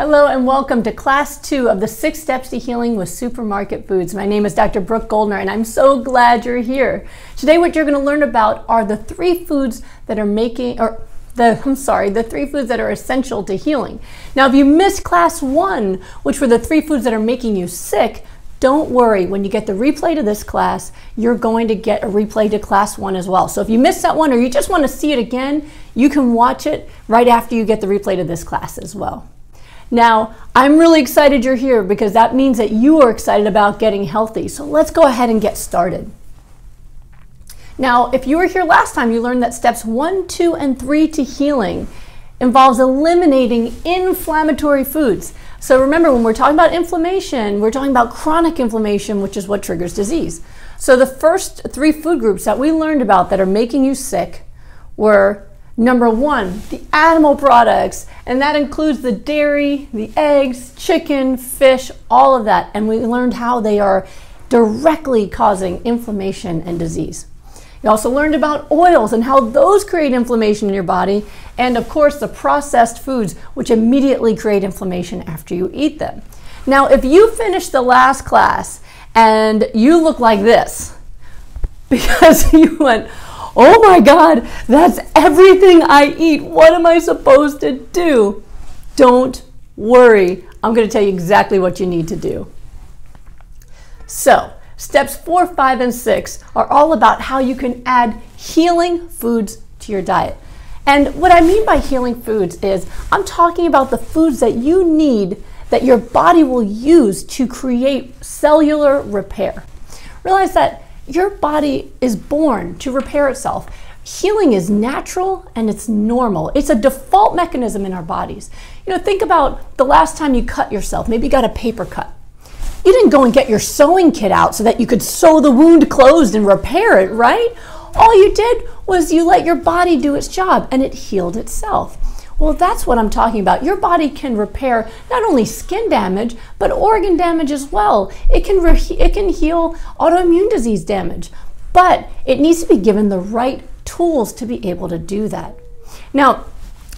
Hello and welcome to Class 2 of the 6 Steps to Healing with Supermarket Foods. My name is Dr. Brooke Goldner and I'm so glad you're here. Today what you're going to learn about are the 3 foods that are the 3 foods that are essential to healing. Now if you missed Class 1, which were the 3 foods that are making you sick, don't worry, when you get the replay to this class, you're going to get a replay to Class 1 as well. So if you missed that one or you just want to see it again, you can watch it right after you get the replay to this class as well. Now, I'm really excited you're here because that means that you are excited about getting healthy. So let's go ahead and get started. Now, if you were here last time, you learned that steps 1, 2, and 3 to healing involves eliminating inflammatory foods. So remember, when we're talking about inflammation, we're talking about chronic inflammation, which is what triggers disease. So the first 3 food groups that we learned about that are making you sick were number 1, the animal products, and that includes the dairy, the eggs, chicken, fish, all of that. And we learned how they are directly causing inflammation and disease. You also learned about oils and how those create inflammation in your body, and of course the processed foods, which immediately create inflammation after you eat them. Now, if you finished the last class and you look like this, because you went, oh my God, that's everything I eat. What am I supposed to do? Don't worry. I'm going to tell you exactly what you need to do. So, steps 4, 5, and 6 are all about how you can add healing foods to your diet. And what I mean by healing foods is I'm talking about the foods that you need that your body will use to create cellular repair. Realize that your body is born to repair itself. Healing is natural and it's normal. It's a default mechanism in our bodies. You know, think about the last time you cut yourself. Maybe you got a paper cut. You didn't go and get your sewing kit out so that you could sew the wound closed and repair it, right? All you did was you let your body do its job and it healed itself. Well, that's what I'm talking about. Your body can repair not only skin damage, but organ damage as well. It can heal autoimmune disease damage, but it needs to be given the right tools to be able to do that. Now,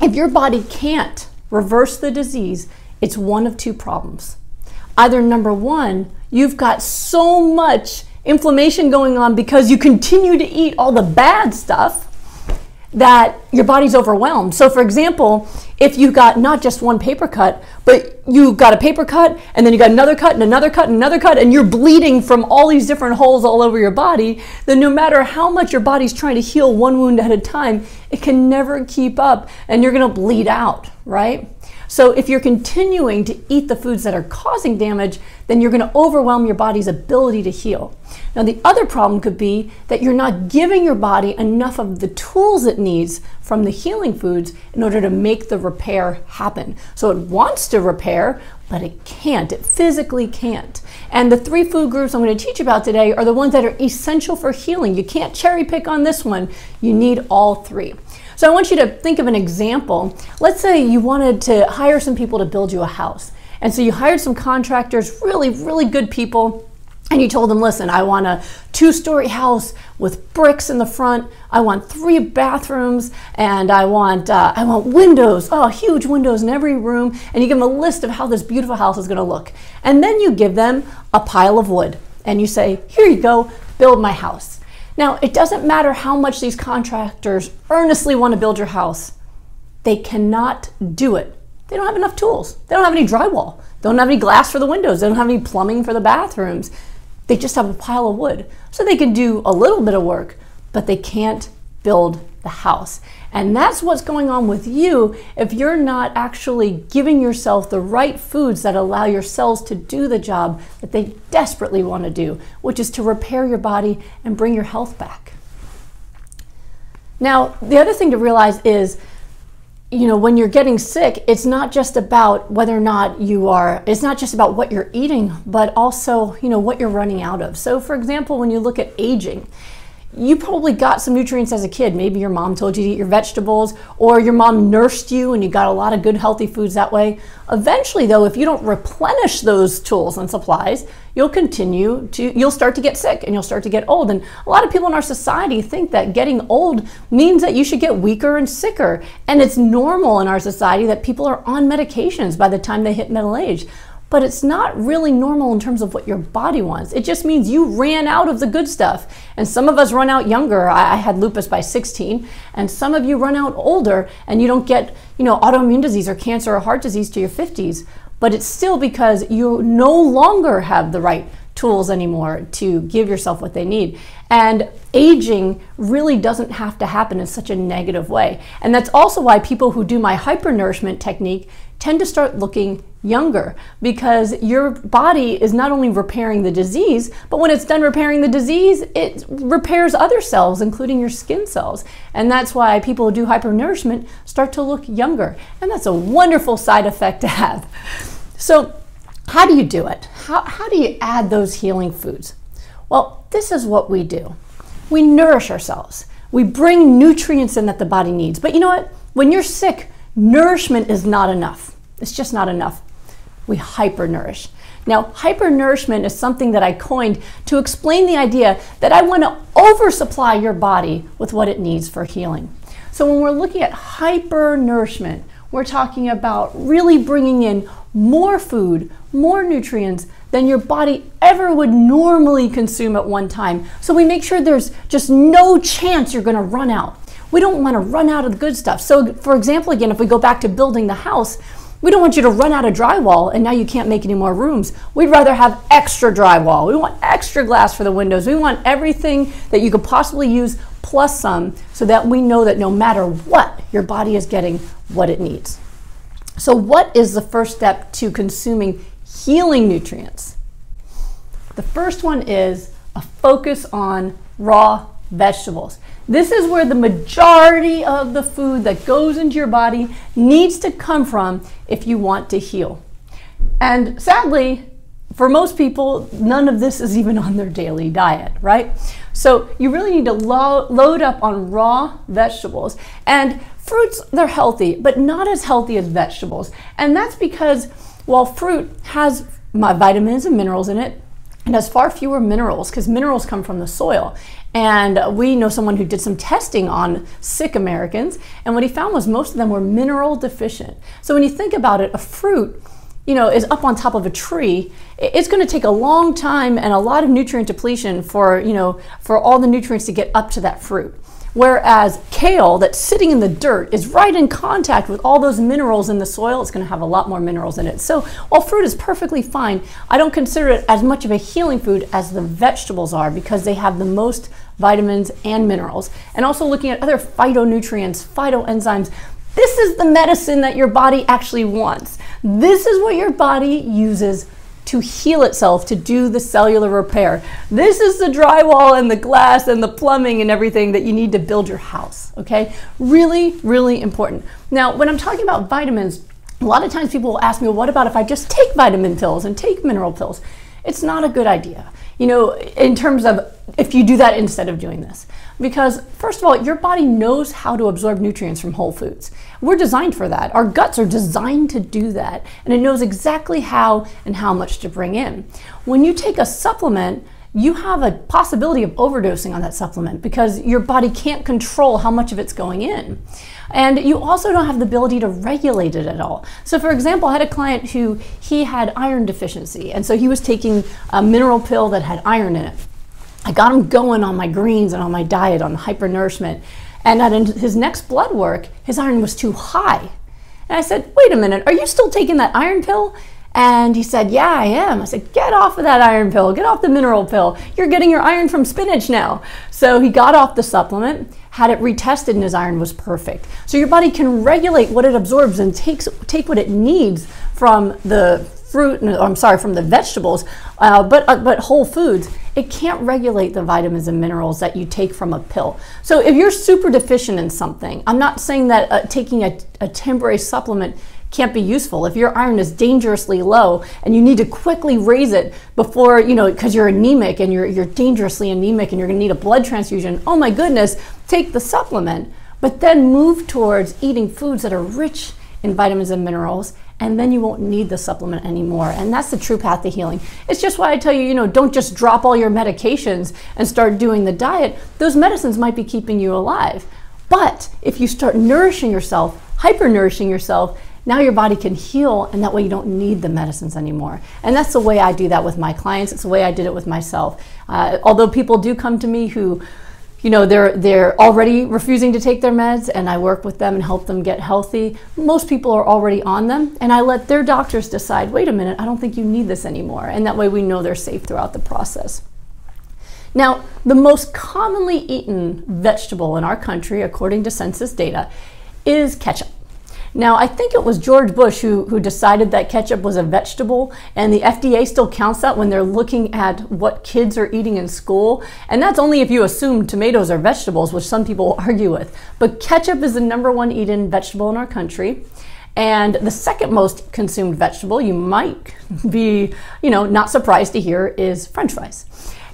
if your body can't reverse the disease, it's one of 2 problems. Either number 1, you've got so much inflammation going on because you continue to eat all the bad stuff that your body's overwhelmed. So for example, if you got not just one paper cut, but you got a paper cut and then you got another cut and another cut and another cut and you're bleeding from all these different holes all over your body, then no matter how much your body's trying to heal one wound at a time, it can never keep up and you're gonna bleed out, right? So if you're continuing to eat the foods that are causing damage, then you're going to overwhelm your body's ability to heal. Now, the other problem could be that you're not giving your body enough of the tools it needs from the healing foods in order to make the repair happen. So it wants to repair, but it can't. It physically can't. And the 3 food groups I'm going to teach about today are the ones that are essential for healing. You can't cherry pick on this one. You need all 3. So I want you to think of an example. Let's say you wanted to hire some people to build you a house. And so you hired some contractors, really, really good people, and you told them, listen, I want a 2-story house with bricks in the front. I want 3 bathrooms, and I want windows, huge windows in every room. And you give them a list of how this beautiful house is going to look. And then you give them a pile of wood, and you say, here you go, build my house. Now, it doesn't matter how much these contractors earnestly want to build your house. They cannot do it. They don't have enough tools. They don't have any drywall. They don't have any glass for the windows. They don't have any plumbing for the bathrooms. They just have a pile of wood. So they can do a little bit of work, but they can't build the house. And that's what's going on with you if you're not actually giving yourself the right foods that allow your cells to do the job that they desperately want to do, which is to repair your body and bring your health back. Now, the other thing to realize is, you know, when you're getting sick, it's not just about whether or not it's not just about what you're eating, but also, you know, what you're running out of. So for example, when you look at aging, you probably got some nutrients as a kid. Maybe your mom told you to eat your vegetables, or your mom nursed you and you got a lot of good healthy foods that way. Eventually though, if you don't replenish those tools and supplies, you'll start to get sick and you'll start to get old. And a lot of people in our society think that getting old means that you should get weaker and sicker. And it's normal in our society that people are on medications by the time they hit middle age. But it's not really normal in terms of what your body wants. It just means you ran out of the good stuff. And some of us run out younger. I had lupus by 16, and some of you run out older and you don't get, autoimmune disease or cancer or heart disease to your 50s. But it's still because you no longer have the right tools anymore to give yourself what they need. And aging really doesn't have to happen in such a negative way. And that's also why people who do my hypernourishment technique tend to start looking younger, because your body is not only repairing the disease, but when it's done repairing the disease, it repairs other cells, including your skin cells. And that's why people who do hypernourishment start to look younger. And that's a wonderful side effect to have. So how do you do it? How do you add those healing foods? Well, this is what we do. We nourish ourselves. We bring nutrients in that the body needs. But you know what? When you're sick, nourishment is not enough. It's just not enough. We hypernourish. Now, hypernourishment is something that I coined to explain the idea that I want to oversupply your body with what it needs for healing. So when we're looking at hypernourishment, we're talking about really bringing in more food, more nutrients than your body ever would normally consume at one time. So we make sure there's just no chance you're going to run out. We don't want to run out of the good stuff. So for example, again, if we go back to building the house, we don't want you to run out of drywall and now you can't make any more rooms. We'd rather have extra drywall. We want extra glass for the windows. We want everything that you could possibly use plus some, so that we know that no matter what, your body is getting what it needs. So what is the first step to consuming healing nutrients? The first one is a focus on raw vegetables. This is where the majority of the food that goes into your body needs to come from if you want to heal. And sadly, for most people, none of this is even on their daily diet, right? So you really need to load up on raw vegetables. And fruits, they're healthy, but not as healthy as vegetables. And that's because while fruit has vitamins and minerals in it, it has far fewer minerals, because minerals come from the soil. And we know someone who did some testing on sick Americans, and what he found was most of them were mineral deficient. So when you think about it, a fruit, is up on top of a tree. It's going to take a long time and a lot of nutrient depletion for all the nutrients to get up to that fruit. Whereas kale, that's sitting in the dirt, is right in contact with all those minerals in the soil. It's going to have a lot more minerals in it. So while fruit is perfectly fine, I don't consider it as much of a healing food as the vegetables are, because they have the most vitamins and minerals. And also looking at other phytonutrients, phytoenzymes, this is the medicine that your body actually wants. This is what your body uses to heal itself, to do the cellular repair. This is the drywall and the glass and the plumbing and everything that you need to build your house, okay? Really, really important. Now, when I'm talking about vitamins, a lot of times people will ask me, well, what about if I just take vitamin pills and take mineral pills? It's not a good idea, in terms of if you do that instead of doing this. Because first of all, your body knows how to absorb nutrients from whole foods. We're designed for that. Our guts are designed to do that, and it knows exactly how and how much to bring in. When you take a supplement, you have a possibility of overdosing on that supplement because your body can't control how much of it's going in. And you also don't have the ability to regulate it at all. So for example, I had a client who he had iron deficiency, and so he was taking a mineral pill that had iron in it. I got him going on my greens and on my diet, on hypernourishment. And at his next blood work, his iron was too high. And I said, wait a minute, are you still taking that iron pill? And he said, yeah, I am. I said, get off of that iron pill, get off the mineral pill. You're getting your iron from spinach now. So he got off the supplement, had it retested, and his iron was perfect. So your body can regulate what it absorbs and take what it needs from the from the vegetables, but whole foods. It can't regulate the vitamins and minerals that you take from a pill. So if you're super deficient in something, I'm not saying that taking a temporary supplement can't be useful. If your iron is dangerously low and you need to quickly raise it before, because you're anemic and you're dangerously anemic and you're going to need a blood transfusion, oh my goodness, take the supplement. But then move towards eating foods that are rich in vitamins and minerals, and then you won't need the supplement anymore. And that's the true path to healing. It's just why I tell you, don't just drop all your medications and start doing the diet. Those medicines might be keeping you alive. But if you start nourishing yourself, hyper-nourishing yourself, now your body can heal, and that way you don't need the medicines anymore. And that's the way I do that with my clients. It's the way I did it with myself. Although people do come to me who, they're already refusing to take their meds, and I work with them and help them get healthy. Most people are already on them, and I let their doctors decide, wait a minute, I don't think you need this anymore. And that way we know they're safe throughout the process. Now, the most commonly eaten vegetable in our country, according to census data, is ketchup. Now, I think it was George Bush who decided that ketchup was a vegetable, and the FDA still counts that when they're looking at what kids are eating in school. And that's only if you assume tomatoes are vegetables, which some people argue with. But ketchup is the #1 eaten vegetable in our country. And the second most consumed vegetable, you might be, not surprised to hear, is French fries.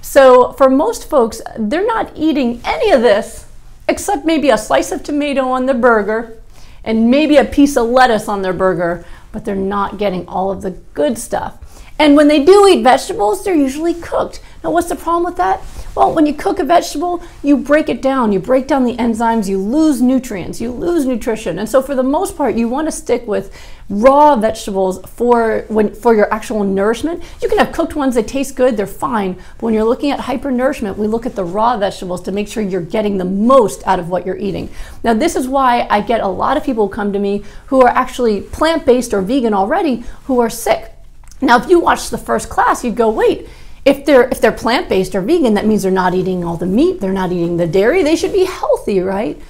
So for most folks, they're not eating any of this except maybe a slice of tomato on their burger and maybe a piece of lettuce on their burger, but they're not getting all of the good stuff. And when they do eat vegetables, they're usually cooked. Now, what's the problem with that? Well, when you cook a vegetable, you break it down. You break down the enzymes, you lose nutrients, you lose nutrition. And so for the most part, you want to stick with raw vegetables for your actual nourishment. You can have cooked ones that taste good, they're fine. But when you're looking at hypernourishment, we look at the raw vegetables to make sure you're getting the most out of what you're eating. Now, this is why I get a lot of people who come to me who are actually plant-based or vegan already who are sick. Now, if you watch the first class, you'd go, wait, if they're plant-based or vegan, that means they're not eating all the meat, they're not eating the dairy, they should be healthy, right?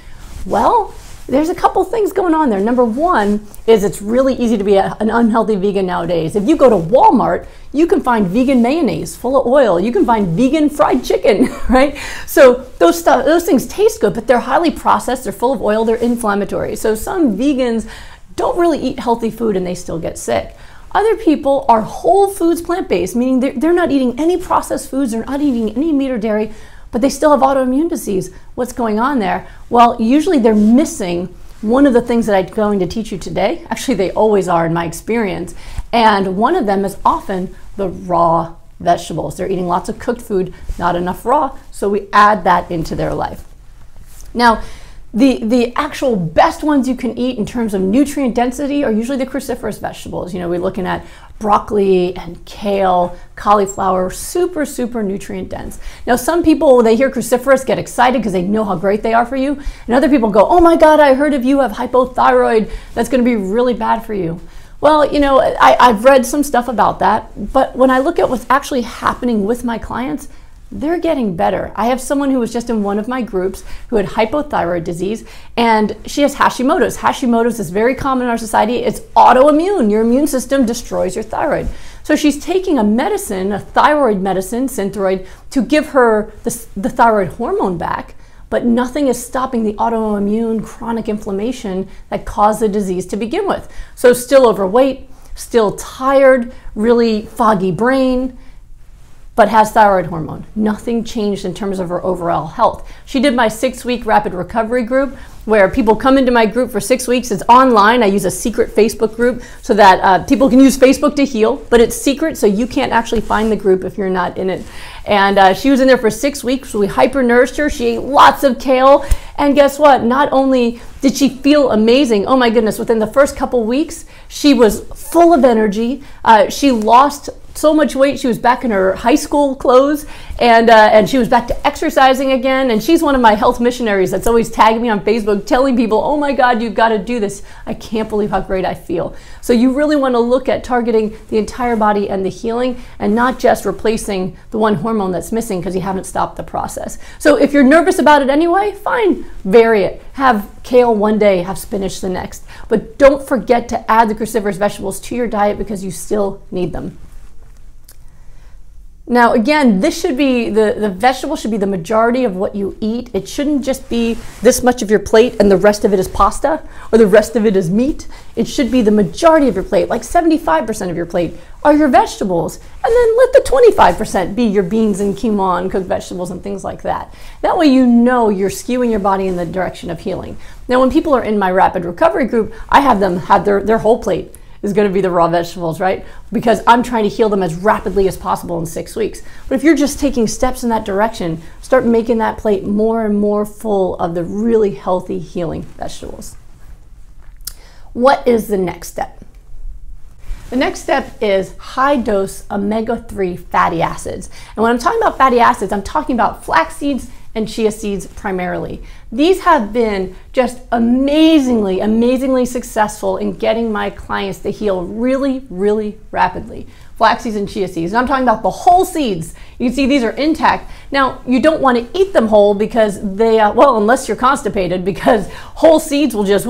Well, there's a couple things going on there. #1 is it's really easy to be an unhealthy vegan nowadays. If you go to Walmart, you can find vegan mayonnaise full of oil. You can find vegan fried chicken, right? So those things taste good, but they're highly processed, they're full of oil, they're inflammatory. So some vegans don't really eat healthy food and they still get sick. Other people are whole foods plant-based, meaning they're not eating any processed foods, they're not eating any meat or dairy, but they still have autoimmune disease. What's going on there? Well, usually they're missing one of the things that I'm going to teach you today. Actually, they always are in my experience. And one of them is often the raw vegetables. They're eating lots of cooked food, not enough raw, so we add that into their life. Now, the actual best ones you can eat in terms of nutrient density are usually the cruciferous vegetables. We're looking at broccoli and kale, cauliflower, super, super nutrient dense. Now, some people, when they hear cruciferous, get excited because they know how great they are for you. And other people go, oh my God, I heard if you have hypothyroid, that's going to be really bad for you. Well, I've read some stuff about that, but when I look at what's actually happening with my clients, they're getting better. I have someone who was just in one of my groups who had hypothyroid disease, and she has Hashimoto's. Hashimoto's is very common in our society. It's autoimmune. Your immune system destroys your thyroid. So she's taking a medicine, a thyroid medicine, Synthroid, to give her the thyroid hormone back, but nothing is stopping the autoimmune chronic inflammation that caused the disease to begin with. So still overweight, still tired, really foggy brain, but has thyroid hormone. Nothing changed in terms of her overall health. She did my 6-week rapid recovery group where people come into my group for 6 weeks. It's online. I use a secret Facebook group so that people can use Facebook to heal, but it's secret, so you can't actually find the group if you're not in it. And she was in there for 6 weeks. So we hyper-nourished her. She ate lots of kale. And guess what? Not only did she feel amazing, oh my goodness, within the first couple weeks, she was full of energy. She lost so much weight. She was back in her high school clothes, and she was back to exercising again. And she's one of my health missionaries that's always tagging me on Facebook, telling people, oh my God, you've got to do this. I can't believe how great I feel. So you really want to look at targeting the entire body and the healing, and not just replacing the one hormone that's missing because you haven't stopped the process. So if you're nervous about it anyway, fine, vary it. Have kale one day, have spinach the next. But don't forget to add the cruciferous vegetables to your diet because you still need them. Now, again, this should be, the vegetable should be the majority of what you eat. It shouldn't just be this much of your plate and the rest of it is pasta or the rest of it is meat. It should be the majority of your plate, like 75% of your plate are your vegetables. And then let the 25% be your beans and quinoa and cooked vegetables and things like that. That way you know you're skewing your body in the direction of healing. Now, when people are in my rapid recovery group, I have them have their whole plate is going to be the raw vegetables, right? Because I'm trying to heal them as rapidly as possible in 6 weeks. But if you're just taking steps in that direction, start making that plate more and more full of the really healthy healing vegetables. What is the next step? The next step is high dose omega-3 fatty acids. And when I'm talking about fatty acids, I'm talking about flax seeds and chia seeds primarily. These have been just amazingly successful in getting my clients to heal really rapidly. Flax seeds and chia seeds. And I'm talking about the whole seeds. You can see these are intact. Now, you don't want to eat them whole because they, well, unless you're constipated, because whole seeds will just,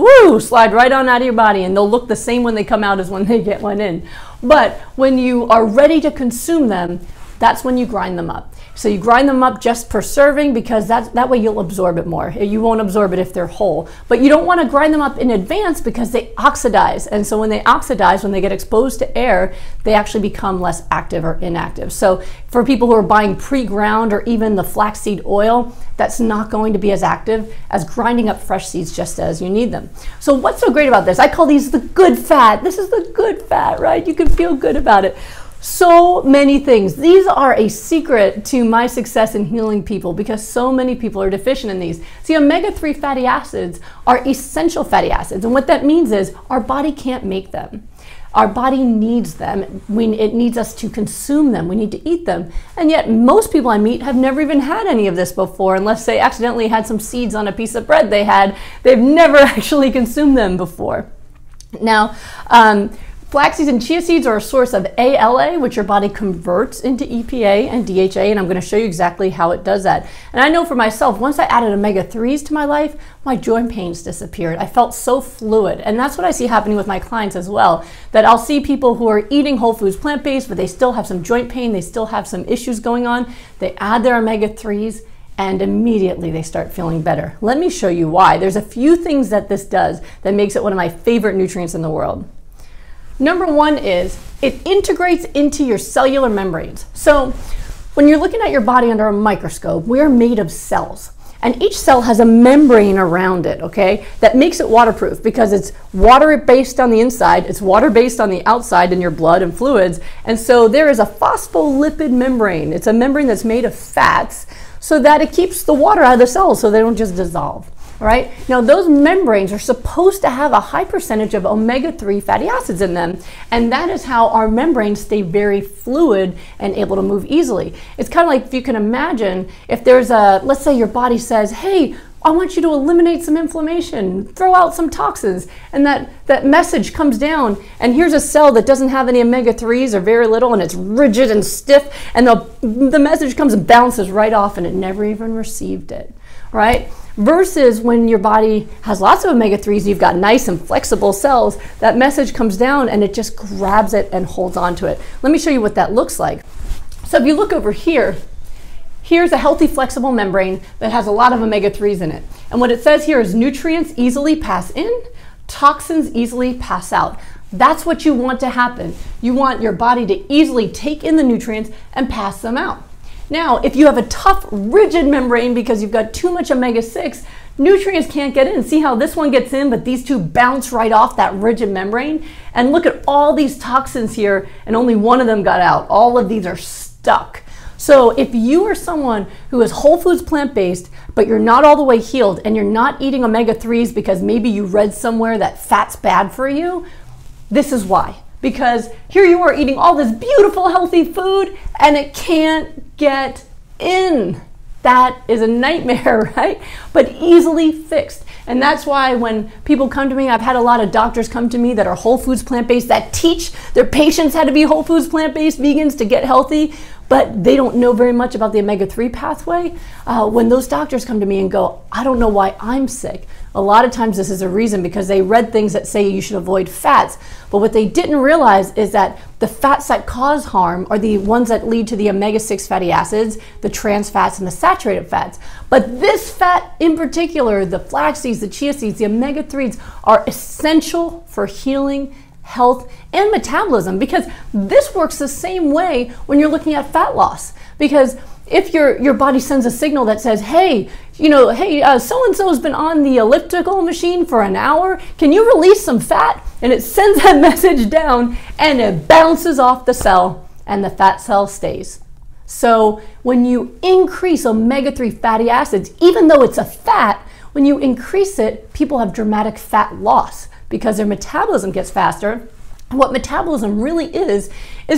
slide right on out of your body and they'll look the same when they come out as when they went in. But when you are ready to consume them, that's when you grind them up. So you grind them up just per serving because that way you'll absorb it more. You won't absorb it if they're whole. But you don't want to grind them up in advance because they oxidize. And so when they oxidize, when they get exposed to air, they actually become less active or inactive. So for people who are buying pre-ground or even the flaxseed oil, that's not going to be as active as grinding up fresh seeds just as you need them. So what's so great about this? I call these the good fat. This is the good fat, right? You can feel good about it. So many things. These are a secret to my success in healing people because so many people are deficient in these. See, omega-3 fatty acids are essential fatty acids. And what that means is our body can't make them. Our body needs them. It needs us to consume them. We need to eat them. And yet most people I meet have never even had any of this before unless they accidentally had some seeds on a piece of bread they had. They've never actually consumed them before. Now, flax seeds and chia seeds are a source of ALA, which your body converts into EPA and DHA, and I'm going to show you exactly how it does that. And I know for myself, once I added omega-3s to my life, my joint pains disappeared. I felt so fluid, and that's what I see happening with my clients as well, that I'll see people who are eating whole foods plant-based, but they still have some joint pain, they still have some issues going on. They add their omega-3s, and immediately they start feeling better. Let me show you why. There's a few things that this does that makes it one of my favorite nutrients in the world. Number one is it integrates into your cellular membranes. So when you're looking at your body under a microscope, we are made of cells. And each cell has a membrane around it, okay, that makes it waterproof because it's water-based on the inside, it's water-based on the outside in your blood and fluids. And so there is a phospholipid membrane. It's a membrane that's made of fats so that it keeps the water out of the cells so they don't just dissolve. Right? Now those membranes are supposed to have a high percentage of omega-3 fatty acids in them, and that is how our membranes stay very fluid and able to move easily. It's kind of like if you can imagine if there's let's say your body says, hey, I want you to eliminate some inflammation, throw out some toxins, and that message comes down, and here's a cell that doesn't have any omega-3s or very little, and it's rigid and stiff, and the message comes and bounces right off, and it never even received it, right? Versus when your body has lots of omega-3s, you've got nice and flexible cells, that message comes down and it just grabs it and holds on to it. Let me show you what that looks like. So if you look over here, here's a healthy flexible membrane that has a lot of omega-3s in it. And what it says here is nutrients easily pass in, toxins easily pass out. That's what you want to happen. You want your body to easily take in the nutrients and pass them out. Now, if you have a tough, rigid membrane because you've got too much omega-6, nutrients can't get in. See how this one gets in, but these two bounce right off that rigid membrane? And look at all these toxins here, and only one of them got out. All of these are stuck. So if you are someone who is whole foods plant-based, but you're not all the way healed, and you're not eating omega-3s because maybe you read somewhere that fat's bad for you, this is why. Because here you are eating all this beautiful, healthy food, and it can't get in. That is a nightmare, right? But easily fixed. And that's why when people come to me, I've had a lot of doctors come to me that are whole foods plant-based that teach their patients how to be whole foods plant-based vegans to get healthy. but they don't know very much about the omega-3 pathway. When those doctors come to me and go, I don't know why I'm sick, a lot of times this is a reason because they read things that say you should avoid fats. But what they didn't realize is that the fats that cause harm are the ones that lead to the omega-6 fatty acids, the trans fats, and the saturated fats. But this fat in particular, the flax seeds, the chia seeds, the omega-3s, are essential for healing, health, and metabolism, because this works the same way when you're looking at fat loss. Because if your body sends a signal that says, hey, so-and-so's been on the elliptical machine for an hour, can you release some fat? And it sends that message down and it bounces off the cell and the fat cell stays. So when you increase omega-3 fatty acids, even though it's a fat, when you increase it, people have dramatic fat loss because their metabolism gets faster. And what metabolism really is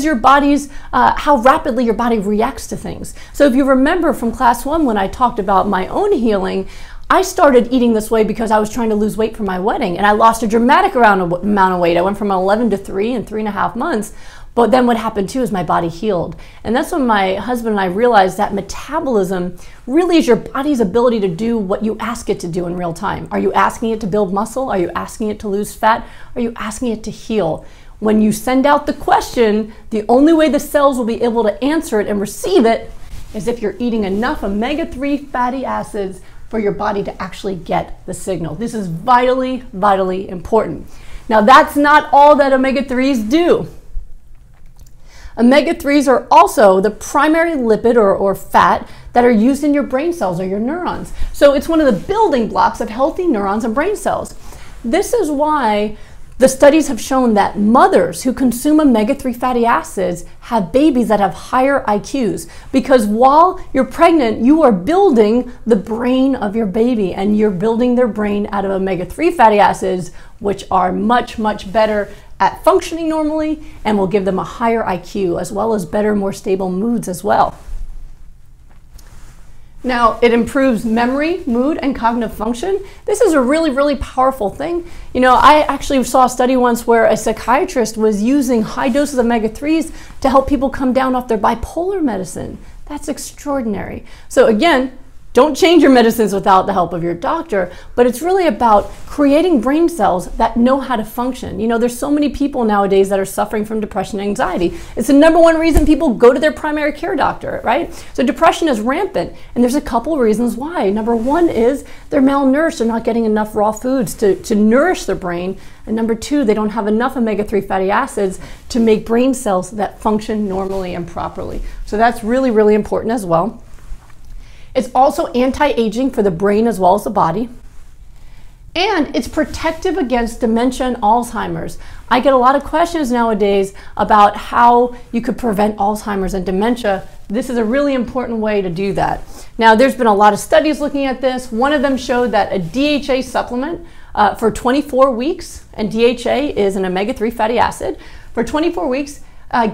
your body's, how rapidly your body reacts to things. So if you remember from class 1 when I talked about my own healing, I started eating this way because I was trying to lose weight for my wedding, and I lost a dramatic amount of weight. I went from 11 to 3 in 3.5 months. But then what happened too is my body healed. And that's when my husband and I realized that metabolism really is your body's ability to do what you ask it to do in real time. Are you asking it to build muscle? Are you asking it to lose fat? Are you asking it to heal? When you send out the question, the only way the cells will be able to answer it and receive it is if you're eating enough omega-3 fatty acids for your body to actually get the signal. This is vitally, vitally important. Now that's not all that omega-3s do. Omega-3s are also the primary lipid or fat that are used in your brain cells or your neurons. So it's one of the building blocks of healthy neurons and brain cells. This is why the studies have shown that mothers who consume omega-3 fatty acids have babies that have higher IQs, because while you're pregnant, you are building the brain of your baby, and you're building their brain out of omega-3 fatty acids, which are much, much better at functioning normally and will give them a higher IQ, as well as better, more stable moods as well. Now, it improves memory, mood, and cognitive function. This is a really, really powerful thing. You know, I actually saw a study once where a psychiatrist was using high doses of omega-3s to help people come down off their bipolar medicine. That's extraordinary. So again, don't change your medicines without the help of your doctor, but it's really about creating brain cells that know how to function. You know, there's so many people nowadays that are suffering from depression and anxiety. It's the #1 reason people go to their primary care doctor, right? So depression is rampant, and there's a couple reasons why. #1 is they're malnourished, they're not getting enough raw foods to nourish their brain. And #2, they don't have enough omega-3 fatty acids to make brain cells that function normally and properly. So that's really, really important as well. It's also anti-aging for the brain as well as the body. And it's protective against dementia and Alzheimer's. I get a lot of questions nowadays about how you could prevent Alzheimer's and dementia. This is a really important way to do that. Now, there's been a lot of studies looking at this. One of them showed that a DHA supplement for 24 weeks, and DHA is an omega-3 fatty acid, for 24 weeks,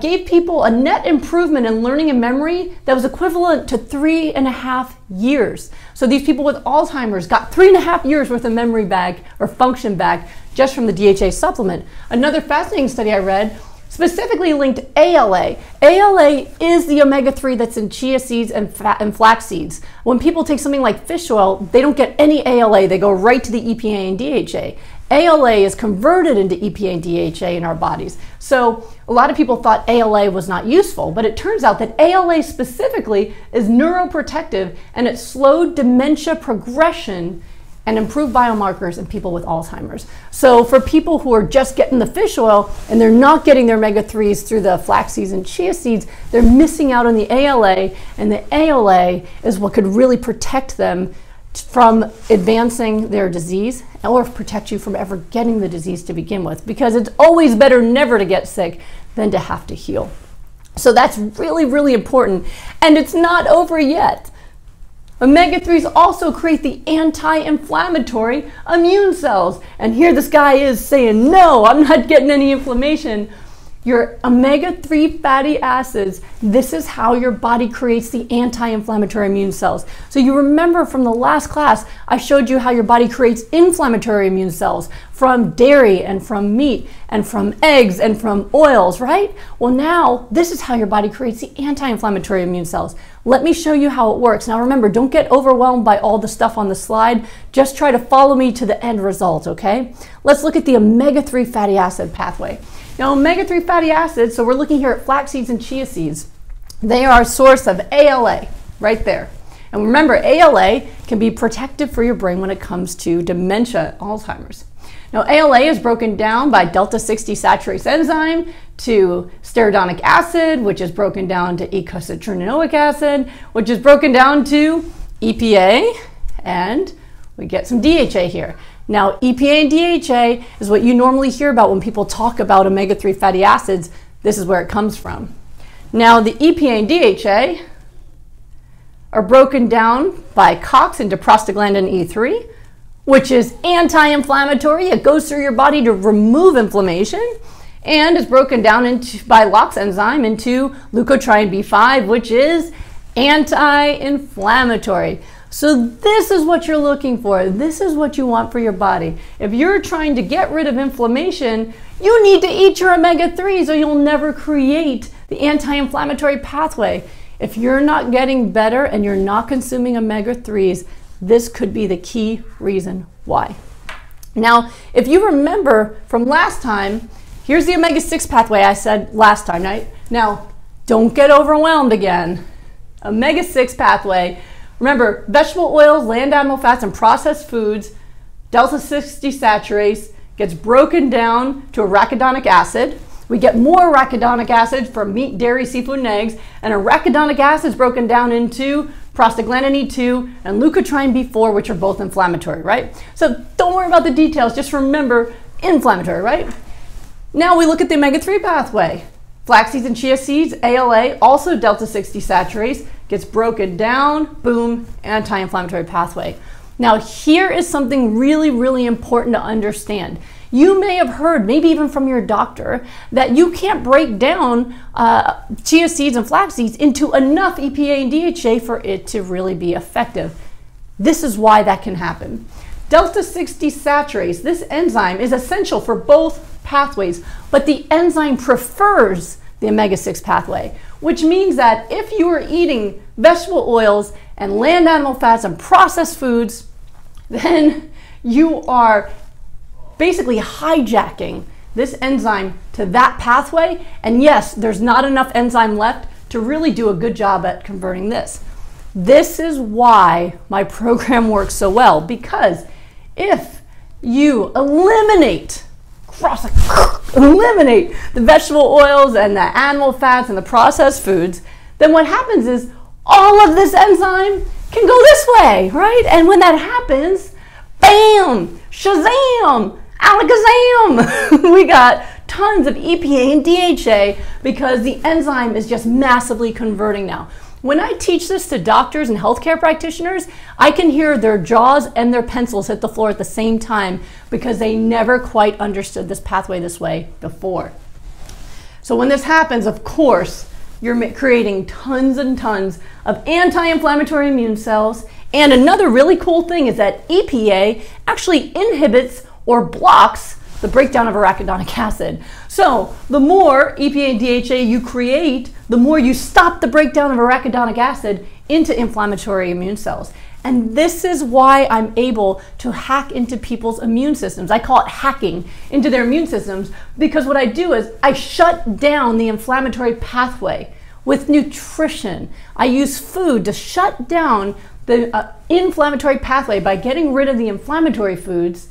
gave people a net improvement in learning and memory that was equivalent to 3.5 years. So these people with Alzheimer's got 3.5 years worth of memory back or function back just from the DHA supplement. Another fascinating study I read specifically linked ALA. ALA is the omega-3 that's in chia seeds and flax seeds. When people take something like fish oil, they don't get any ALA. They go right to the EPA and DHA. ALA is converted into EPA and DHA in our bodies. So a lot of people thought ALA was not useful, but it turns out that ALA specifically is neuroprotective, and it slowed dementia progression and improved biomarkers in people with Alzheimer's. So for people who are just getting the fish oil and they're not getting their omega-3s through the flax seeds and chia seeds, they're missing out on the ALA, and the ALA is what could really protect them from advancing their disease, or protect you from ever getting the disease to begin with, because it's always better never to get sick than to have to heal. So that's really, really important, and it's not over yet. Omega-3s also create the anti-inflammatory immune cells, and here this guy is saying, no, I'm not getting any inflammation. Your omega-3 fatty acids, this is how your body creates the anti-inflammatory immune cells. So you remember from the last class, I showed you how your body creates inflammatory immune cells from dairy and from meat and from eggs and from oils, right? Well, now this is how your body creates the anti-inflammatory immune cells. Let me show you how it works. Now remember, don't get overwhelmed by all the stuff on the slide. Just try to follow me to the end result, okay? Let's look at the omega-3 fatty acid pathway. Now, omega-3 fatty acids, so we're looking here at flax seeds and chia seeds. They are a source of ALA, right there. And remember, ALA can be protective for your brain when it comes to dementia, Alzheimer's. Now, ALA is broken down by delta-6 desaturase enzyme to stearidonic acid, which is broken down to eicosapentaenoic acid, which is broken down to EPA, and we get some DHA here. Now, EPA and DHA is what you normally hear about when people talk about omega-3 fatty acids. This is where it comes from. Now, the EPA and DHA are broken down by COX into prostaglandin E3, which is anti-inflammatory. It goes through your body to remove inflammation, and is broken down by LOX enzyme into leukotriene B5, which is anti-inflammatory. So this is what you're looking for. This is what you want for your body. If you're trying to get rid of inflammation, you need to eat your omega-3s or you'll never create the anti-inflammatory pathway. If you're not getting better and you're not consuming omega-3s, this could be the key reason why. Now, if you remember from last time, here's the omega-6 pathway I said last time, right? Now, don't get overwhelmed again. Omega-6 pathway. Remember, vegetable oils, land animal fats, and processed foods, delta-6 desaturase gets broken down to arachidonic acid. We get more arachidonic acid from meat, dairy, seafood, and eggs, and arachidonic acid is broken down into prostaglandin E2 and leukotriene B4, which are both inflammatory, right? So don't worry about the details, just remember inflammatory, right? Now we look at the omega-3 pathway. Flax seeds and chia seeds, ALA, also delta-6 desaturase, gets broken down, boom, anti-inflammatory pathway. Now here is something really, really important to understand. You may have heard, maybe even from your doctor, that you can't break down chia seeds and flax seeds into enough EPA and DHA for it to really be effective. This is why that can happen. Delta-6 desaturase, this enzyme is essential for both pathways, but the enzyme prefers the omega-6 pathway, which means that if you are eating vegetable oils and land animal fats and processed foods, then you are basically hijacking this enzyme to that pathway. And yes, there's not enough enzyme left to really do a good job at converting this. This is why my program works so well, because if you eliminate the vegetable oils and the animal fats and the processed foods, then what happens is all of this enzyme can go this way, right? And when that happens, bam, shazam, alakazam, we got tons of EPA and DHA because the enzyme is just massively converting now. When I teach this to doctors and healthcare practitioners, I can hear their jaws and their pencils hit the floor at the same time because they never quite understood this pathway this way before. So when this happens, of course, you're creating tons and tons of anti-inflammatory immune cells. And another really cool thing is that EPA actually inhibits or blocks the breakdown of arachidonic acid. So the more EPA and DHA you create, the more you stop the breakdown of arachidonic acid into inflammatory immune cells. And this is why I'm able to hack into people's immune systems. I call it hacking into their immune systems, because what I do is I shut down the inflammatory pathway with nutrition. I use food to shut down the inflammatory pathway by getting rid of the inflammatory foods,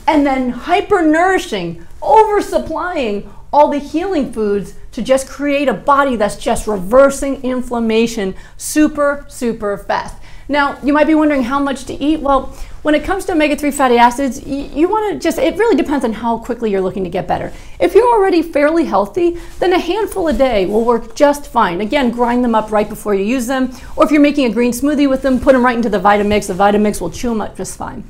and then hyper-nourishing, oversupplying all the healing foods to just create a body that's just reversing inflammation super, super fast. Now, you might be wondering how much to eat. Well, when it comes to omega-3 fatty acids, you want to just, it really depends on how quickly you're looking to get better. If you're already fairly healthy, then a handful a day will work just fine. Again, grind them up right before you use them. Or if you're making a green smoothie with them, put them right into the Vitamix. The Vitamix will chew them up just fine.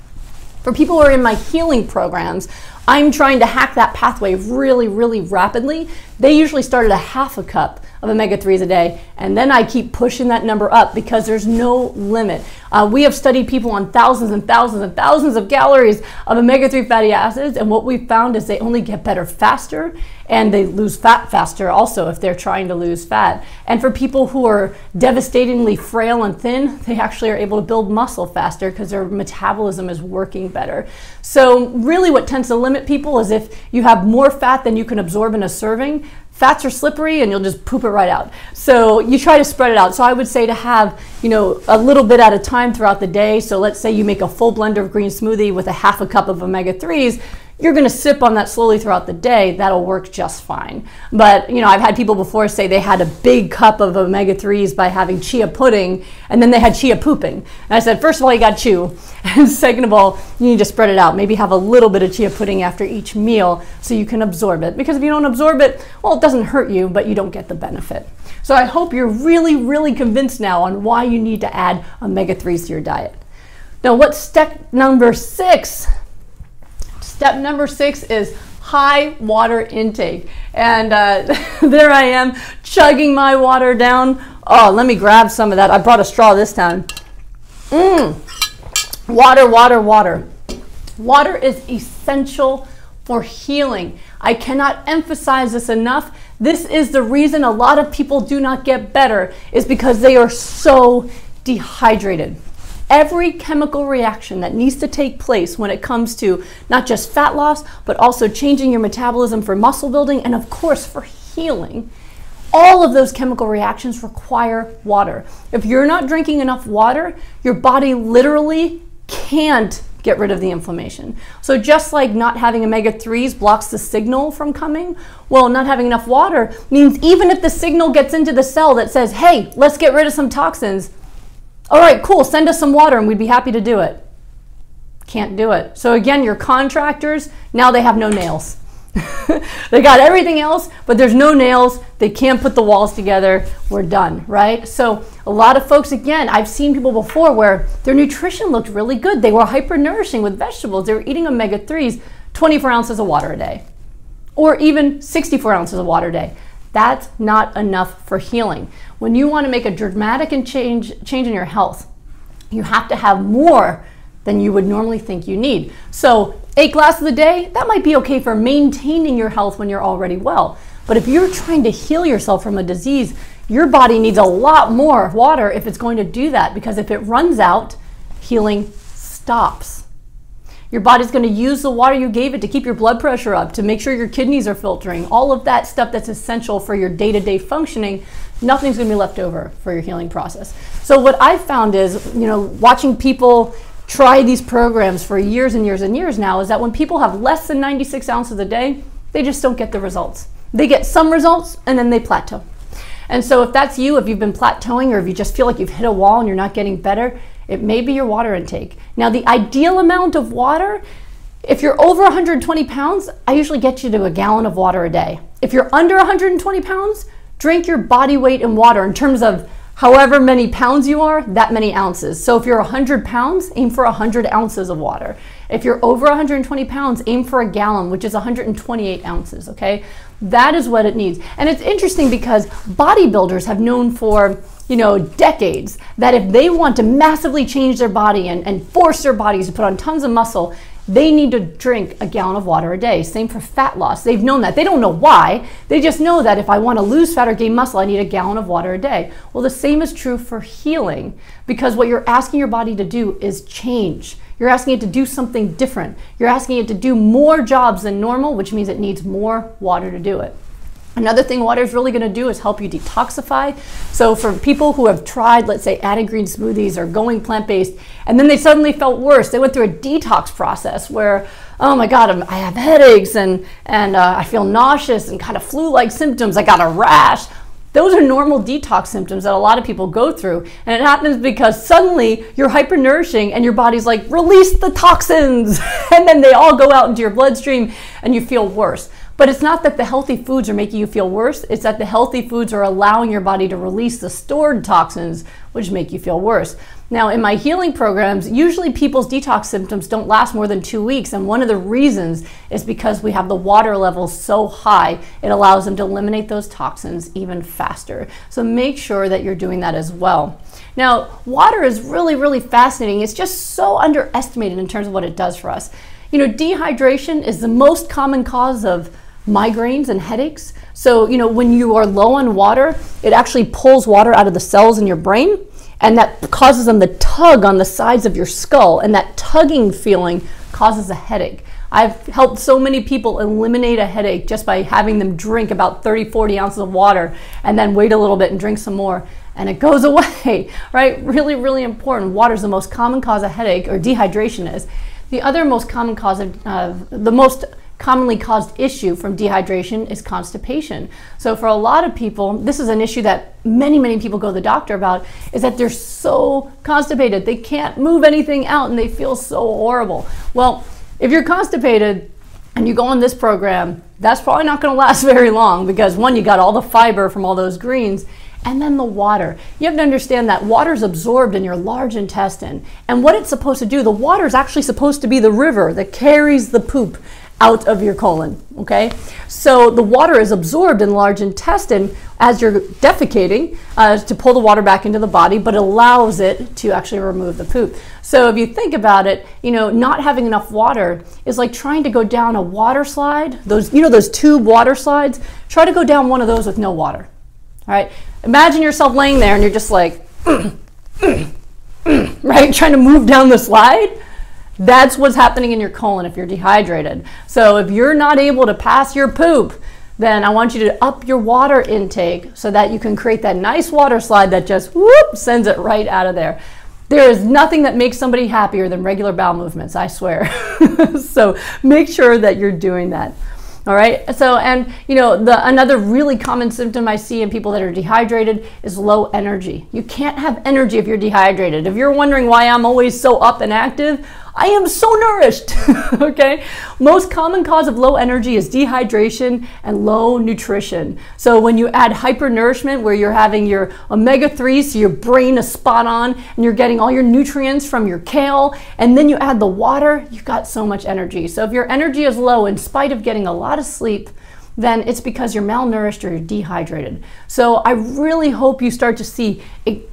For people who are in my healing programs, I'm trying to hack that pathway really, really rapidly they usually start at a half a cup of omega-3s a day, and then I keep pushing that number up because there's no limit. We have studied people on thousands and thousands and thousands of calories of omega-3 fatty acids, and what we've found is they only get better faster, and they lose fat faster also if they're trying to lose fat. And for people who are devastatingly frail and thin, they actually are able to build muscle faster because their metabolism is working better. So really what tends to limit people is if you have more fat than you can absorb in a serving. Fats are slippery and you'll just poop it right out. So you try to spread it out. So I would say to have, a little bit at a time throughout the day. So let's say you make a full blender of green smoothie with a half a cup of omega-3s. You're going to sip on that slowly throughout the day. That'll work just fine. But, I've had people before say they had a big cup of omega-3s by having chia pudding, and then they had chia pooping. And I said, first of all, you got to chew. And second of all, you need to spread it out. Maybe have a little bit of chia pudding after each meal so you can absorb it. Because if you don't absorb it, well, it doesn't hurt you, but you don't get the benefit. So I hope you're really, really convinced now on why you need to add omega-3s to your diet. Now, what's step number 6? Step number 6 is high water intake. And there I am chugging my water down. Oh, let me grab some of that. I brought a straw this time. Water, water, water. Water is essential for healing. I cannot emphasize this enough. This is the reason a lot of people do not get better, is because they are so dehydrated. Every chemical reaction that needs to take place when it comes to not just fat loss, but also changing your metabolism for muscle building and of course for healing, all of those chemical reactions require water. If you're not drinking enough water, your body literally can't get rid of the inflammation. So just like not having omega-3s blocks the signal from coming, well, not having enough water means even if the signal gets into the cell that says, hey, let's get rid of some toxins, all right, cool, send us some water and we'd be happy to do it. Can't do it. So again, your contractors, now they have no nails. They got everything else, but there's no nails. They can't put the walls together. We're done, right? So a lot of folks, again, I've seen people before where their nutrition looked really good. They were hyper-nourishing with vegetables. They were eating omega-3s, 24 ounces of water a day, or even 64 ounces of water a day. That's not enough for healing. When you want to make a dramatic change in your health, you have to have more than you would normally think you need. So 8 glasses a day, that might be okay for maintaining your health when you're already well. But if you're trying to heal yourself from a disease, your body needs a lot more water if it's going to do that, because if it runs out, healing stops. Your body's going to use the water you gave it to keep your blood pressure up, to make sure your kidneys are filtering, all of that stuff that's essential for your day-to-day functioning. Nothing's going to be left over for your healing process. So what I've found is, watching people try these programs for years and years and years now, is that when people have less than 96 ounces a day, they just don't get the results. They get some results and then they plateau. And so if that's you, if you've been plateauing, or if you just feel like you've hit a wall and you're not getting better, it may be your water intake. Now, the ideal amount of water, if you're over 120 pounds, I usually get you to a gallon of water a day. If you're under 120 pounds, drink your body weight in water in terms of however many pounds you are, that many ounces. So if you're 100 pounds, aim for 100 ounces of water. If you're over 120 pounds, aim for a gallon, which is 128 ounces, okay? That is what it needs. And it's interesting because bodybuilders have known for, decades that if they want to massively change their body and force their bodies to put on tons of muscle, they need to drink a gallon of water a day. Same for fat loss. They've known that. They don't know why. They just know that if I want to lose fat or gain muscle, I need a gallon of water a day. Well, the same is true for healing, because what you're asking your body to do is change. You're asking it to do something different. You're asking it to do more jobs than normal, which means it needs more water to do it. Another thing water is really going to do is help you detoxify. So for people who have tried, let's say, adding green smoothies or going plant-based, and then they suddenly felt worse, they went through a detox process where, oh my God, I have headaches and I feel nauseous and kind of flu-like symptoms. I got a rash. Those are normal detox symptoms that a lot of people go through. And it happens because suddenly you're hyper-nourishing and your body's like, release the toxins. And then they all go out into your bloodstream and you feel worse. But it's not that the healthy foods are making you feel worse, it's that the healthy foods are allowing your body to release the stored toxins, which make you feel worse. Now, in my healing programs, usually people's detox symptoms don't last more than 2 weeks, and one of the reasons is because we have the water levels so high, it allows them to eliminate those toxins even faster. So make sure that you're doing that as well. Now, water is really, really fascinating. It's just so underestimated in terms of what it does for us. You know, dehydration is the most common cause of migraines and headaches. So, you know, when you are low on water, it actually pulls water out of the cells in your brain, and that causes them to tug on the sides of your skull, and that tugging feeling causes a headache. I've helped so many people eliminate a headache just by having them drink about 30-40 ounces of water and then wait a little bit and drink some more, and it goes away, right? Really, really important. Water is the most common cause of headache, or dehydration is. The other most common cause of, the most commonly caused issue from dehydration is constipation. So for a lot of people, this is an issue that many people go to the doctor about, is that they're so constipated. They can't move anything out and they feel so horrible. Well, if you're constipated and you go on this program, that's probably not going to last very long, because one, you got all the fiber from all those greens, and then the water. You have to understand that water is absorbed in your large intestine, and what it's supposed to do, the water is actually supposed to be the river that carries the poop out of your colon, okay? So the water is absorbed in the large intestine as you're defecating to pull the water back into the body, but allows it to actually remove the poop. So if you think about it, you know, not having enough water is like trying to go down a water slide. Those, you know, those tube water slides? Try to go down one of those with no water, all right? Imagine yourself laying there and you're just like, right? Trying to move down the slide. That's what's happening in your colon if you're dehydrated. So if you're not able to pass your poop, then I want you to up your water intake so that you can create that nice water slide that just whoop, sends it right out of there. There is nothing that makes somebody happier than regular bowel movements, I swear. So make sure that you're doing that. All right. So, and you know, another really common symptom I see in people that are dehydrated is low energy. You can't have energy if you're dehydrated. If you're wondering why I'm always so up and active, I am so nourished. Okay. Most common cause of low energy is dehydration and low nutrition. So when you add hypernourishment, where you're having your omega-3, so your brain is spot on and you're getting all your nutrients from your kale, and then you add the water, you've got so much energy. So if your energy is low in spite of getting a lot of sleep, then it's because you're malnourished or you're dehydrated. So I really hope you start to see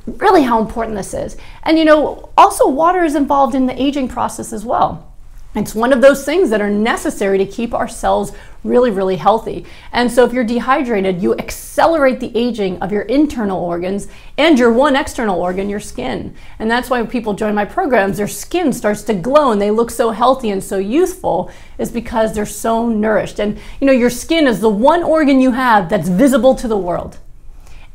really how important this is. And you know, also water is involved in the aging process as well. It's one of those things that are necessary to keep our cells really healthy. And so if you're dehydrated, you accelerate the aging of your internal organs and your one external organ, your skin. And that's why when people join my programs, their skin starts to glow and they look so healthy and so youthful, is because they're so nourished. And you know, your skin is the one organ you have that's visible to the world.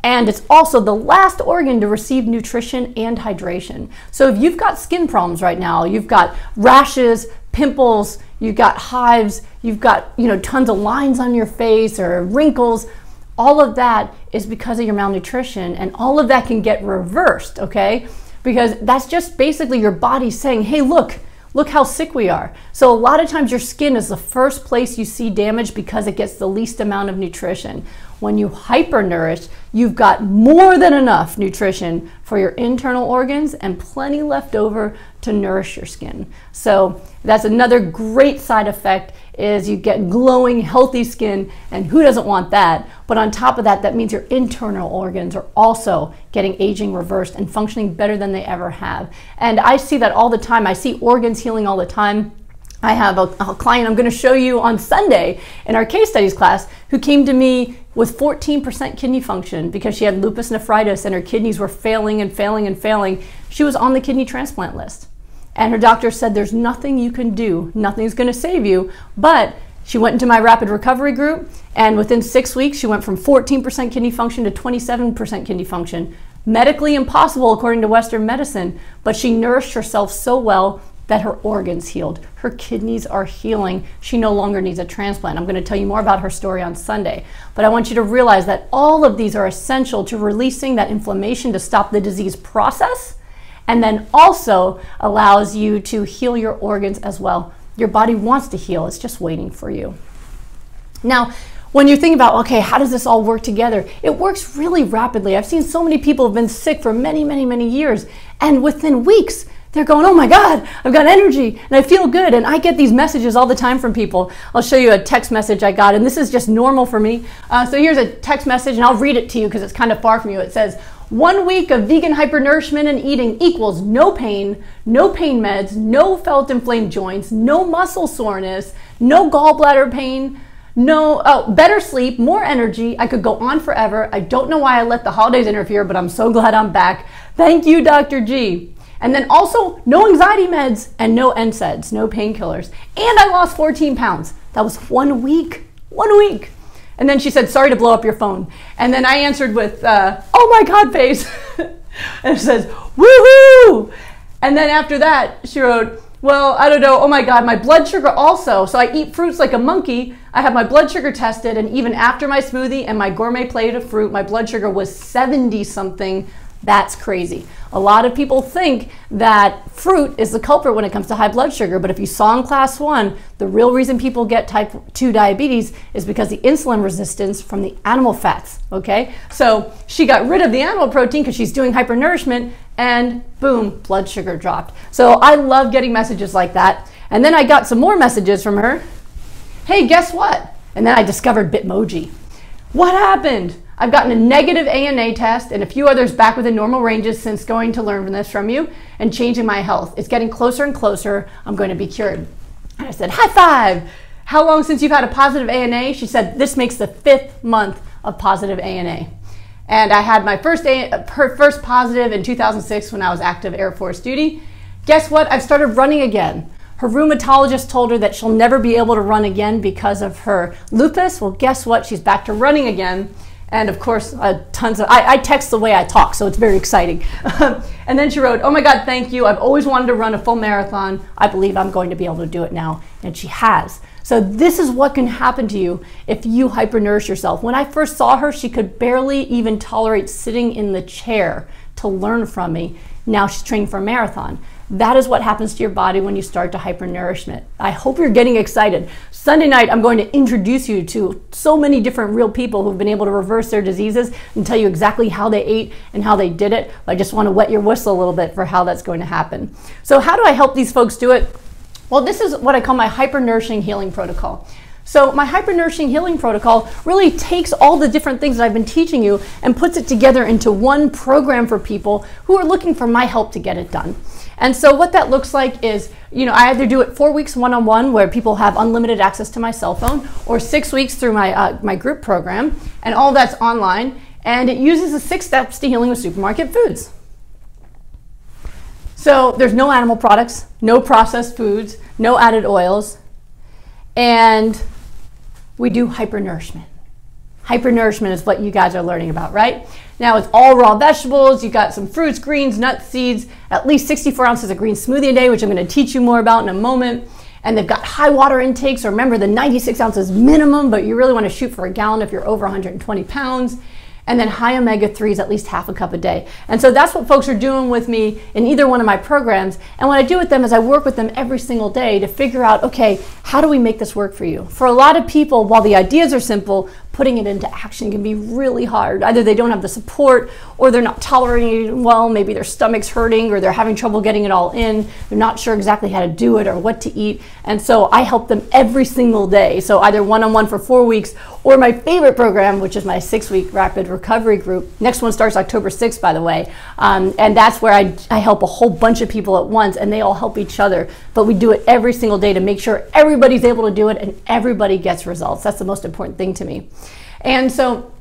And it's also the last organ to receive nutrition and hydration. So if you've got skin problems right now, you've got rashes, pimples, you've got hives, you've got, you know, tons of lines on your face or wrinkles, all of that is because of your malnutrition, and all of that can get reversed, okay? Because that's just basically your body saying, hey, look how sick we are. So a lot of times your skin is the first place you see damage because it gets the least amount of nutrition. When you hypernourish, you've got more than enough nutrition for your internal organs and plenty left over to nourish your skin. So that's another great side effect, is you get glowing, healthy skin, and who doesn't want that? But on top of that, that means your internal organs are also getting aging reversed and functioning better than they ever have. And I see that all the time. I see organs healing all the time. I have a client I'm going to show you on Sunday in our case studies class who came to me with 14% kidney function because she had lupus nephritis and her kidneys were failing and failing and failing. She was on the kidney transplant list. And her doctor said, there's nothing you can do. Nothing's going to save you. But she went into my rapid recovery group, and within 6 weeks, she went from 14% kidney function to 27% kidney function. Medically impossible according to Western medicine, but she nourished herself so well that her organs healed. Her kidneys are healing. She no longer needs a transplant. I'm going to tell you more about her story on Sunday. But I want you to realize that all of these are essential to releasing that inflammation to stop the disease process, and then also allows you to heal your organs as well. Your body wants to heal. It's just waiting for you. Now, when you think about, okay, how does this all work together? It works really rapidly. I've seen so many people have been sick for many, many, many years, and within weeks, they're going, oh my God, I've got energy and I feel good. And I get these messages all the time from people. I'll show you a text message I got, and this is just normal for me. So here's a text message, and I'll read it to you because it's kind of far from you. It says, 1 week of vegan hypernourishment and eating equals no pain meds, no felt inflamed joints, no muscle soreness, no gallbladder pain, better sleep, more energy. I could go on forever. I don't know why I let the holidays interfere, but I'm so glad I'm back. Thank you, Dr. G. And then also no anxiety meds and no NSAIDs, no painkillers. And I lost 14 pounds. That was 1 week, 1 week. And then she said, sorry to blow up your phone. And then I answered with, oh my God face. And it says, woohoo! And then after that, she wrote, well, I don't know, oh my God, my blood sugar also. So I eat fruits like a monkey. I have my blood sugar tested, and even after my smoothie and my gourmet plate of fruit, my blood sugar was 70 something. That's crazy. A lot of people think that fruit is the culprit when it comes to high blood sugar, but if you saw in class 1, the real reason people get type 2 diabetes is because the insulin resistance from the animal fats, okay? So she got rid of the animal protein because she's doing hypernourishment, and boom, blood sugar dropped. So I love getting messages like that. And then I got some more messages from her. Hey, guess what? And then I discovered Bitmoji. What happened? I've gotten a negative ANA test and a few others back within normal ranges since going to learn this from you and changing my health. It's getting closer and closer. I'm going to be cured. And I said, high five. How long since you've had a positive ANA? She said, this makes the 5th month of positive ANA. And I had my first positive in 2006 when I was active Air Force duty. Guess what? I've started running again. Her rheumatologist told her that she'll never be able to run again because of her lupus. Well, guess what? She's back to running again. And of course, I text the way I talk, so it's very exciting. And then she wrote, oh my God, thank you. I've always wanted to run a full marathon. I believe I'm going to be able to do it now. And she has. So this is what can happen to you if you hypernourish yourself. When I first saw her, she could barely even tolerate sitting in the chair to learn from me. Now she's training for a marathon. That is what happens to your body when you start to hypernourishment. I hope you're getting excited. Sunday night, I'm going to introduce you to so many different real people who've been able to reverse their diseases and tell you exactly how they ate and how they did it. I just want to wet your whistle a little bit for how that's going to happen. So how do I help these folks do it? Well, this is what I call my hypernourishing healing protocol. So my hypernourishing healing protocol really takes all the different things that I've been teaching you and puts it together into one program for people who are looking for my help to get it done. And so what that looks like is, I either do it 4 weeks one-on-one where people have unlimited access to my cell phone, or 6 weeks through my group program, and all that's online. And it uses the 6 steps to healing with supermarket foods. So there's no animal products, no processed foods, no added oils, and we do hypernourishment. Hypernourishment is what you guys are learning about, right? Now it's all raw vegetables. You got some fruits, greens, nuts, seeds, at least 64 ounces of green smoothie a day, which I'm going to teach you more about in a moment. And they've got high water intakes. So remember, the 96 ounces minimum, but you really want to shoot for a gallon if you're over 120 pounds. And then high omega-3s, at least half a cup a day. And so that's what folks are doing with me in either one of my programs. And what I do with them is I work with them every single day to figure out, okay, how do we make this work for you? For a lot of people, while the ideas are simple, putting it into action can be really hard. Either they don't have the support, or they're not tolerating it well, maybe their stomach's hurting, or they're having trouble getting it all in. They're not sure exactly how to do it or what to eat. And so I help them every single day. So either one-on-one for 4 weeks, or my favorite program, which is my 6-week rapid recovery group. Next one starts October 6th, by the way. And that's where I help a whole bunch of people at once, and they all help each other. But we do it every single day to make sure everybody's able to do it and everybody gets results. That's the most important thing to me. And so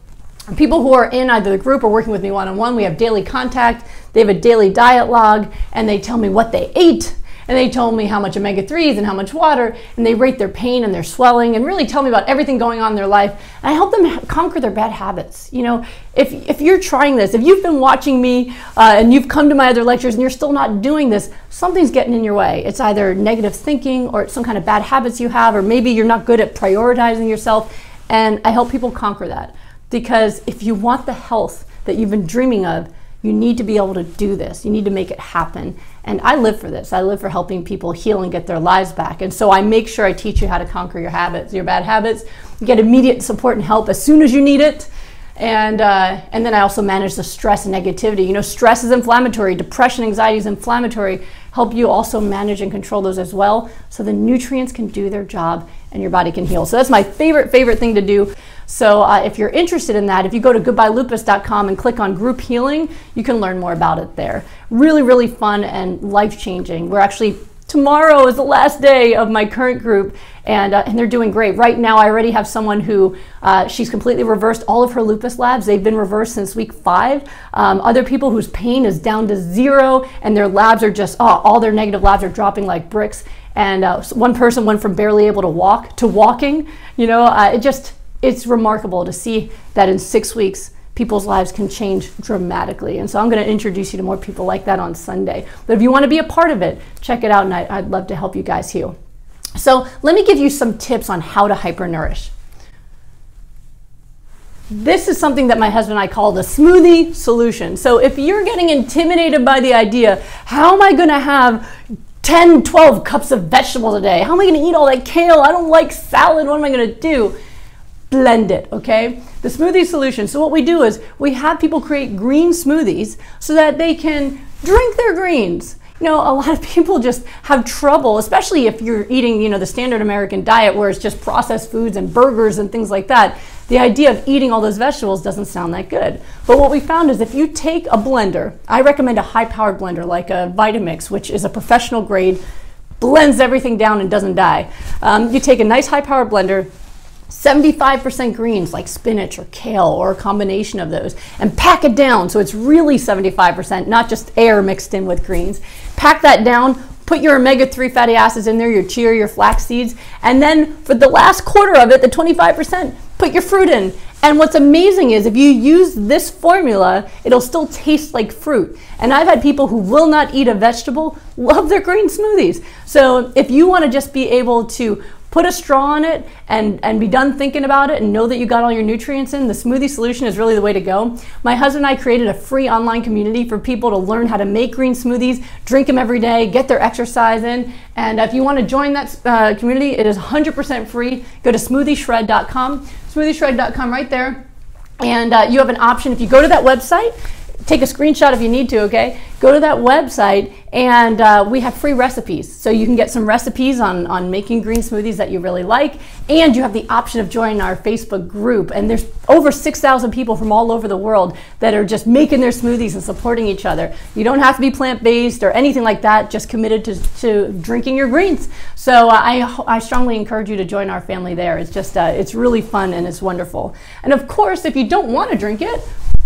people who are in either the group or working with me one-on-one, we have daily contact. They have a daily diet log, and they tell me what they ate. And they told me how much omega-3s and how much water, and they rate their pain and their swelling and really tell me about everything going on in their life. And I help them conquer their bad habits. If you're trying this, if you've been watching me and you've come to my other lectures and you're still not doing this, something's getting in your way. It's either negative thinking or it's some kind of bad habits you have, or maybe you're not good at prioritizing yourself. And I help people conquer that, because if you want the health that you've been dreaming of, You need to be able to do this. You need to make it happen. And I live for this. I live for helping people heal and get their lives back. And so I make sure I teach you how to conquer your habits, your bad habits. You get immediate support and help as soon as you need it. And then I also manage the stress and negativity. You know, stress is inflammatory. Depression, anxiety is inflammatory. Help you also manage and control those as well, so the nutrients can do their job and your body can heal. So that's my favorite thing to do. So if you're interested in that, if you go to goodbyelupus.com and click on group healing, you can learn more about it there. Really, really fun and life-changing. We're actually, tomorrow is the last day of my current group, and they're doing great. Right now, I already have someone who, she's completely reversed all of her lupus labs. They've been reversed since week 5. Other people whose pain is down to 0, and their labs are just, all their negative labs are dropping like bricks. And one person went from barely able to walk to walking. You know, it's remarkable to see that in 6 weeks, people's lives can change dramatically. And so I'm going to introduce you to more people like that on Sunday. But if you want to be a part of it, check it out, and I'd love to help you guys heal. So let me give you some tips on how to hypernourish. This is something that my husband and I call the smoothie solution. So if you're getting intimidated by the idea, how am I going to have 10, 12 cups of vegetables a day? How am I going to eat all that kale? I don't like salad. What am I going to do? Blend it, okay? The smoothie solution. So what we do is we have people create green smoothies so that they can drink their greens. You know, a lot of people just have trouble, especially if you're eating, you know, the standard American diet where it's just processed foods and burgers and things like that. The idea of eating all those vegetables doesn't sound that good. But what we found is if you take a blender, I recommend a high-powered blender like a Vitamix, which is a professional grade, blends everything down and doesn't die. You take a nice high-powered blender, 75% greens like spinach or kale or a combination of those, and pack it down so it's really 75%, not just air mixed in with greens. Pack that down, put your omega-3 fatty acids in there, your chia, your flax seeds, and then for the last quarter of it, the 25%, put your fruit in. And what's amazing is if you use this formula, it'll still taste like fruit. And I've had people who will not eat a vegetable love their green smoothies. So if you want to just be able to put a straw on it and be done thinking about it and know that you got all your nutrients in, the smoothie solution is really the way to go. My husband and I created a free online community for people to learn how to make green smoothies, drink them every day, get their exercise in. And if you want to join that community, it is 100% free. Go to smoothieshred.com, smoothieshred.com right there. And you have an option. If you go to that website, take a screenshot if you need to, okay? Go to that website, and we have free recipes. So you can get some recipes on making green smoothies that you really like, and you have the option of joining our Facebook group. And there's over 6,000 people from all over the world that are just making their smoothies and supporting each other. You don't have to be plant-based or anything like that, just committed to drinking your greens. So I strongly encourage you to join our family there. It's just, it's really fun and it's wonderful. And of course, if you don't want to drink it,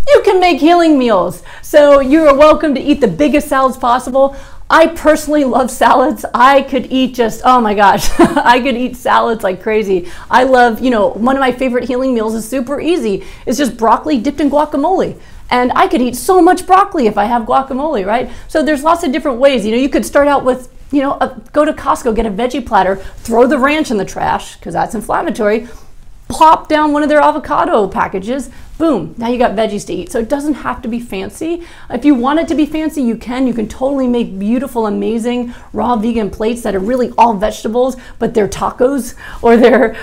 you can make healing meals. So you are welcome to eat the biggest salads possible. I personally love salads. I could eat just, oh my gosh, I could eat salads like crazy. I love, you know, one of my favorite healing meals is super easy. It's just broccoli dipped in guacamole. And I could eat so much broccoli if I have guacamole, right? So there's lots of different ways. You know, you could start out with, you know, go to Costco, get a veggie platter, throw the ranch in the trash because that's inflammatory, plop down one of their avocado packages, boom, now you got veggies to eat. So it doesn't have to be fancy. If you want it to be fancy, you can. You can totally make beautiful, amazing raw vegan plates that are really all vegetables, but they're tacos or they're,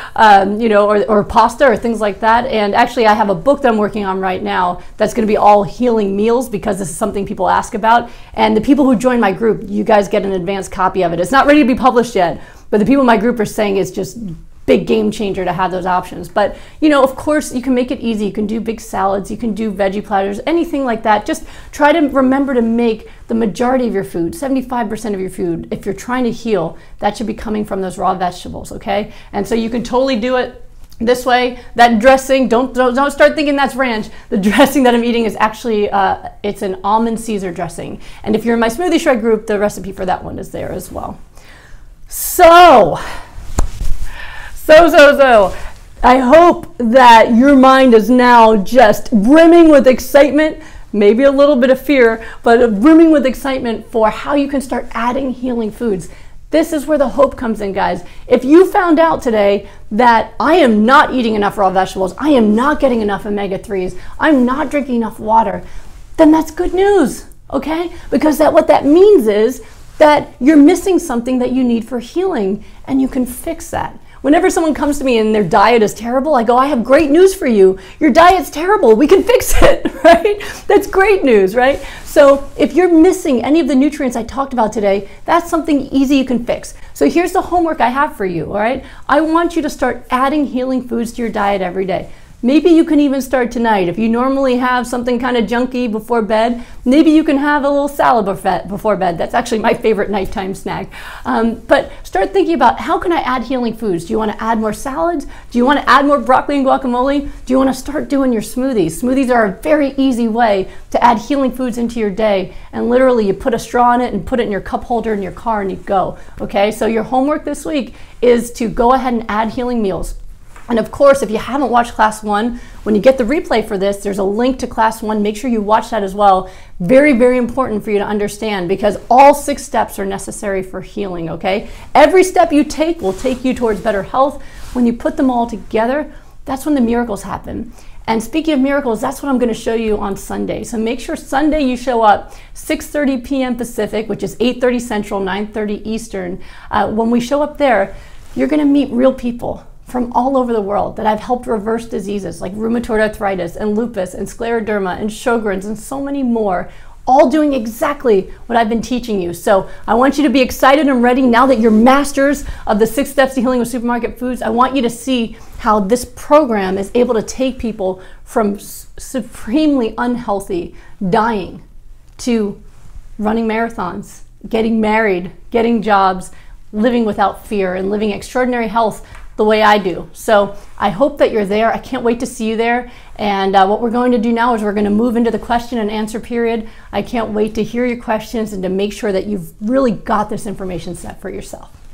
you know, or pasta or things like that. And actually, I have a book that I'm working on right now that's going to be all healing meals because this is something people ask about. And the people who join my group, you guys get an advanced copy of it. It's not ready to be published yet, but the people in my group are saying it's just big game changer to have those options. But, you know, of course, you can make it easy. You can do big salads, you can do veggie platters, anything like that. Just try to remember to make the majority of your food, 75% of your food, if you're trying to heal, that should be coming from those raw vegetables, okay? And so you can totally do it this way. That dressing, don't start thinking that's ranch. The dressing that I'm eating is actually, it's an almond Caesar dressing. And if you're in my Smoothie Shred group, the recipe for that one is there as well. So I hope that your mind is now just brimming with excitement, maybe a little bit of fear, but brimming with excitement for how you can start adding healing foods. This is where the hope comes in, guys. If you found out today that I am not eating enough raw vegetables, I am not getting enough omega-3s, I'm not drinking enough water, then that's good news, okay? Because what that means is that you're missing something that you need for healing, and you can fix that. Whenever someone comes to me and their diet is terrible, I go, I have great news for you. Your diet's terrible. We can fix it, right? That's great news, right? So if you're missing any of the nutrients I talked about today, that's something easy you can fix. So here's the homework I have for you, all right? I want you to start adding healing foods to your diet every day. Maybe you can even start tonight. If you normally have something kind of junky before bed, maybe you can have a little salad before bed. That's actually my favorite nighttime snack. But start thinking about, how can I add healing foods? Do you want to add more salads? Do you want to add more broccoli and guacamole? Do you want to start doing your smoothies? Smoothies are a very easy way to add healing foods into your day. And literally you put a straw in it and put it in your cup holder in your car and you go. Okay, so your homework this week is to go ahead and add healing meals. And of course, if you haven't watched Class 1, when you get the replay for this, there's a link to Class 1. Make sure you watch that as well. Very, very important for you to understand, because all 6 steps are necessary for healing, okay? Every step you take will take you towards better health. When you put them all together, that's when the miracles happen. And speaking of miracles, that's what I'm going to show you on Sunday. So make sure Sunday you show up 6:30 p.m. Pacific, which is 8:30 Central, 9:30 Eastern. When we show up there, you're going to meet real people from all over the world that I've helped reverse diseases like rheumatoid arthritis and lupus and scleroderma and Sjogren's and so many more, all doing exactly what I've been teaching you. So I want you to be excited and ready now that you're masters of the 6 steps to healing with supermarket foods. I want you to see how this program is able to take people from supremely unhealthy, dying, to running marathons, getting married, getting jobs, living without fear, and living extraordinary health the way I do. So I hope that you're there. I can't wait to see you there. And what we're going to do now is we're going to move into the question and answer period. I can't wait to hear your questions and to make sure that you've really got this information set for yourself.